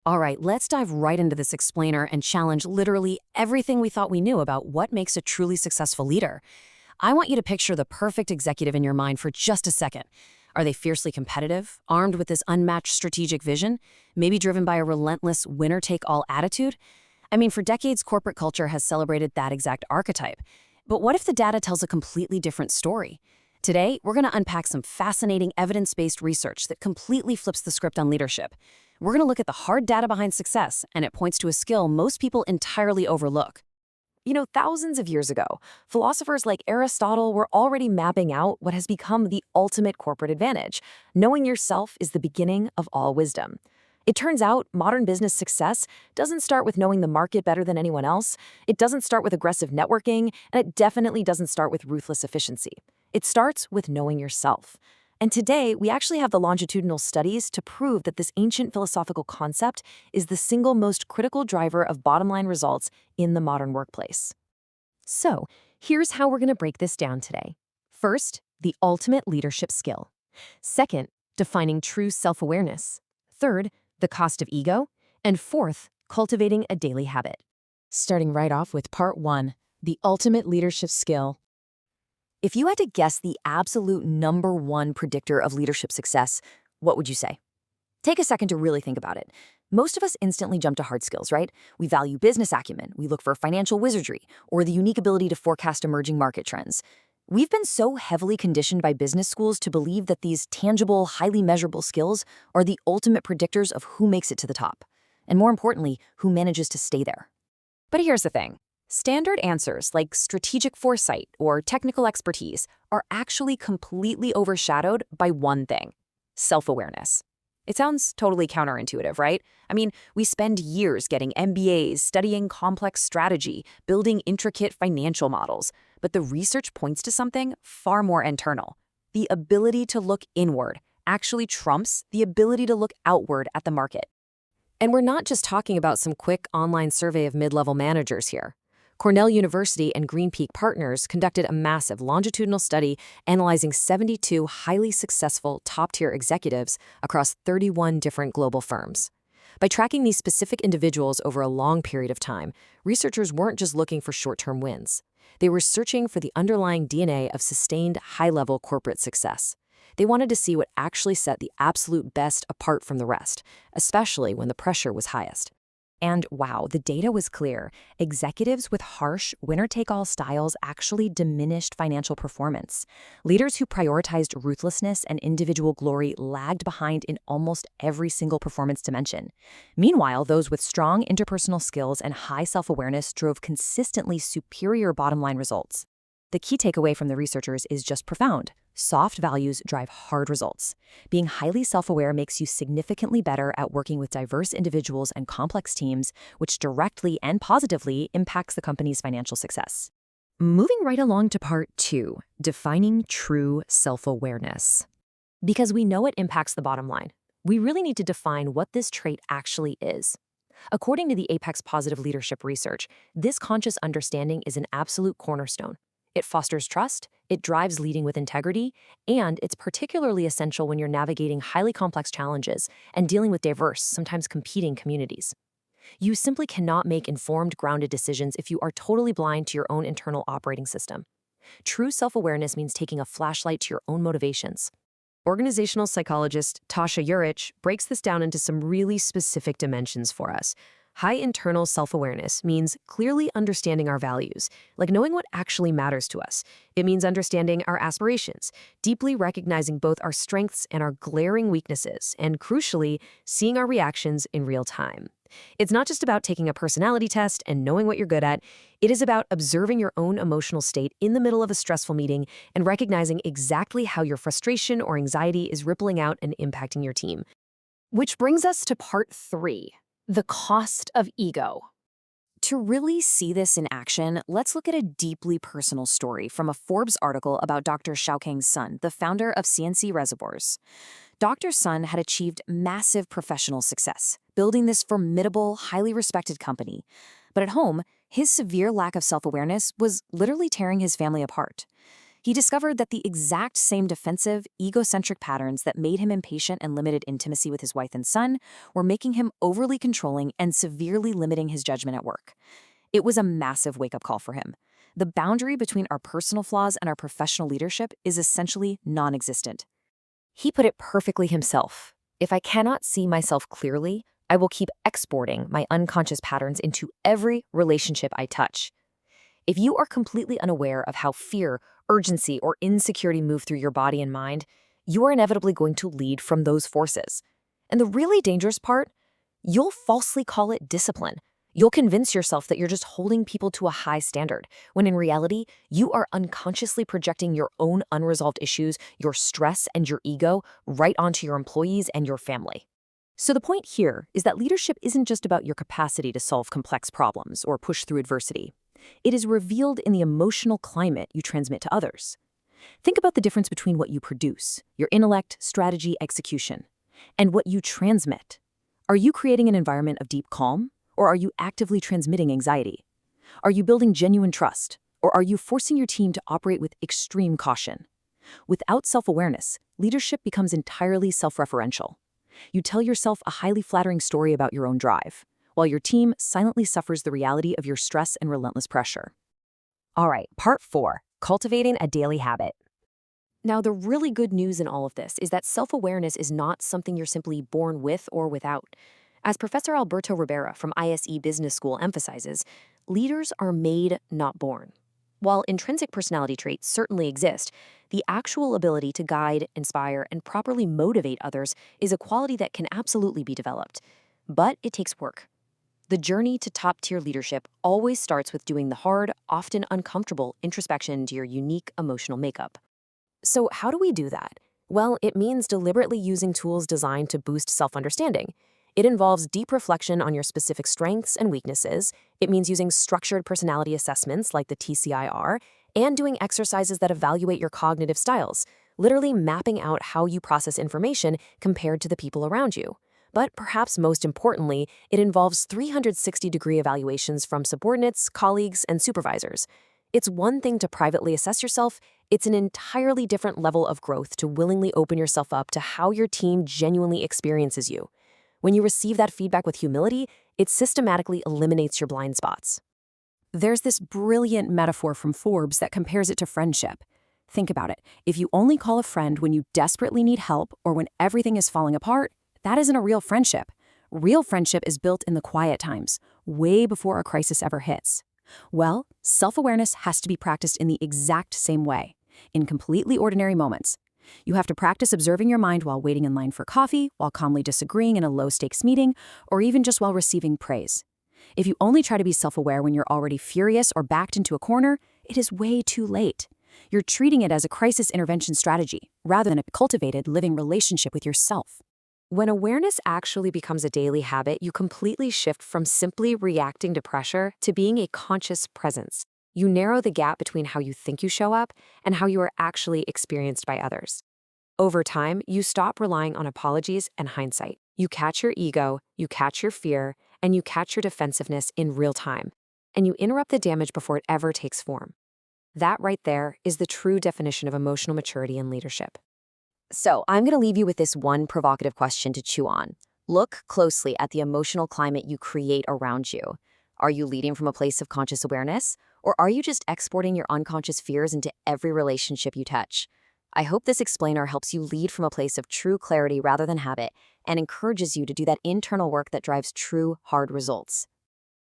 All right, let's dive right into this explainer and challenge literally everything we thought we knew about what makes a truly successful leader. I want you to picture the perfect executive in your mind for just a second. Are they fiercely competitive, armed with this unmatched strategic vision, maybe driven by a relentless winner-take-all attitude? I mean, for decades, corporate culture has celebrated that exact archetype. But what if the data tells a completely different story? Today, we're going to unpack some fascinating evidence-based research that completely flips the script on leadership. We're going to look at the hard data behind success, and it points to a skill most people entirely overlook. Thousands of years ago, philosophers like Aristotle were already mapping out what has become the ultimate corporate advantage. Knowing yourself is the beginning of all wisdom. It turns out modern business success doesn't start with knowing the market better than anyone else. It doesn't start with aggressive networking, and it definitely doesn't start with ruthless efficiency. It starts with knowing yourself. And today, we actually have the longitudinal studies to prove that this ancient philosophical concept is the single most critical driver of bottom-line results in the modern workplace. So, here's how we're going to break this down today. First, the ultimate leadership skill. Second, defining true self-awareness. Third, the cost of ego. And fourth, cultivating a daily habit. Starting right off with part 1, the ultimate leadership skill. If you had to guess the absolute #1 predictor of leadership success, what would you say? Take a second to really think about it. Most of us instantly jump to hard skills, right? We value business acumen, we look for financial wizardry, or the unique ability to forecast emerging market trends. We've been so heavily conditioned by business schools to believe that these tangible, highly measurable skills are the ultimate predictors of who makes it to the top, and more importantly, who manages to stay there. But here's the thing. Standard answers like strategic foresight or technical expertise are actually completely overshadowed by one thing: self-awareness. It sounds totally counterintuitive, right? I mean, we spend years getting MBAs, studying complex strategy, building intricate financial models, but the research points to something far more internal. The ability to look inward actually trumps the ability to look outward at the market. And we're not just talking about some quick online survey of mid-level managers here. Cornell University and Green Peak Partners conducted a massive longitudinal study analyzing 72 highly successful top-tier executives across 31 different global firms. By tracking these specific individuals over a long period of time, researchers weren't just looking for short-term wins. They were searching for the underlying DNA of sustained high-level corporate success. They wanted to see what actually set the absolute best apart from the rest, especially when the pressure was highest. And wow, the data was clear. Executives with harsh, winner-take-all styles actually diminished financial performance. Leaders who prioritized ruthlessness and individual glory lagged behind in almost every single performance dimension. Meanwhile, those with strong interpersonal skills and high self-awareness drove consistently superior bottom-line results. The key takeaway from the researchers is just profound. Soft values drive hard results. Being highly self-aware makes you significantly better at working with diverse individuals and complex teams, which directly and positively impacts the company's financial success. Moving right along to part 2, defining true self-awareness. Because we know it impacts the bottom line, we really need to define what this trait actually is. According to the Apex Positive Leadership Research, this conscious understanding is an absolute cornerstone. It fosters trust, it drives leading with integrity, and it's particularly essential when you're navigating highly complex challenges and dealing with diverse, sometimes competing communities. You simply cannot make informed, grounded decisions if you are totally blind to your own internal operating system. True self-awareness means taking a flashlight to your own motivations. Organizational psychologist Tasha Urich breaks this down into some really specific dimensions for us. High internal self-awareness means clearly understanding our values, like knowing what actually matters to us. It means understanding our aspirations, deeply recognizing both our strengths and our glaring weaknesses, and crucially, seeing our reactions in real time. It's not just about taking a personality test and knowing what you're good at. It is about observing your own emotional state in the middle of a stressful meeting and recognizing exactly how your frustration or anxiety is rippling out and impacting your team. Which brings us to part 3. The cost of ego. To really see this in action, let's look at a deeply personal story from a Forbes article about Dr. Xiaokang's son, the founder of CNC Reservoirs. Dr. Sun had achieved massive professional success, building this formidable, highly respected company. But at home, his severe lack of self-awareness was literally tearing his family apart. He discovered that the exact same defensive, egocentric patterns that made him impatient and limited intimacy with his wife and son were making him overly controlling and severely limiting his judgment at work. It was a massive wake-up call for him. The boundary between our personal flaws and our professional leadership is essentially non-existent. He put it perfectly himself. If I cannot see myself clearly, I will keep exporting my unconscious patterns into every relationship I touch. If you are completely unaware of how fear, urgency, or insecurity move through your body and mind, you are inevitably going to lead from those forces. And the really dangerous part, you'll falsely call it discipline. You'll convince yourself that you're just holding people to a high standard, when in reality, you are unconsciously projecting your own unresolved issues, your stress, and your ego right onto your employees and your family. So the point here is that leadership isn't just about your capacity to solve complex problems or push through adversity. It is revealed in the emotional climate you transmit to others. Think about the difference between what you produce, your intellect, strategy, execution, and what you transmit. Are you creating an environment of deep calm, or are you actively transmitting anxiety? Are you building genuine trust, or are you forcing your team to operate with extreme caution? Without self-awareness, leadership becomes entirely self-referential. You tell yourself a highly flattering story about your own drive, while your team silently suffers the reality of your stress and relentless pressure. All right, part 4, cultivating a daily habit. Now, the really good news in all of this is that self-awareness is not something you're simply born with or without. As Professor Alberto Ribera from ISE Business School emphasizes, leaders are made, not born. While intrinsic personality traits certainly exist, the actual ability to guide, inspire, and properly motivate others is a quality that can absolutely be developed. But it takes work. The journey to top-tier leadership always starts with doing the hard, often uncomfortable introspection into your unique emotional makeup. So how do we do that? Well, it means deliberately using tools designed to boost self-understanding. It involves deep reflection on your specific strengths and weaknesses. It means using structured personality assessments like the TCIR, and doing exercises that evaluate your cognitive styles, literally mapping out how you process information compared to the people around you. But perhaps most importantly, it involves 360-degree evaluations from subordinates, colleagues, and supervisors. It's one thing to privately assess yourself, it's an entirely different level of growth to willingly open yourself up to how your team genuinely experiences you. When you receive that feedback with humility, it systematically eliminates your blind spots. There's this brilliant metaphor from Forbes that compares it to friendship. Think about it. If you only call a friend when you desperately need help or when everything is falling apart, that isn't a real friendship. Real friendship is built in the quiet times, way before a crisis ever hits. Well, self-awareness has to be practiced in the exact same way, in completely ordinary moments. You have to practice observing your mind while waiting in line for coffee, while calmly disagreeing in a low-stakes meeting, or even just while receiving praise. If you only try to be self-aware when you're already furious or backed into a corner, it is way too late. You're treating it as a crisis intervention strategy, rather than a cultivated, living relationship with yourself. When awareness actually becomes a daily habit, you completely shift from simply reacting to pressure to being a conscious presence. You narrow the gap between how you think you show up and how you are actually experienced by others. Over time, you stop relying on apologies and hindsight. You catch your ego, you catch your fear, and you catch your defensiveness in real time. And you interrupt the damage before it ever takes form. That right there is the true definition of emotional maturity and leadership. So, I'm going to leave you with this one provocative question to chew on. Look closely at the emotional climate you create around you. Are you leading from a place of conscious awareness? Or are you just exporting your unconscious fears into every relationship you touch? I hope this explainer helps you lead from a place of true clarity rather than habit and encourages you to do that internal work that drives true, hard results.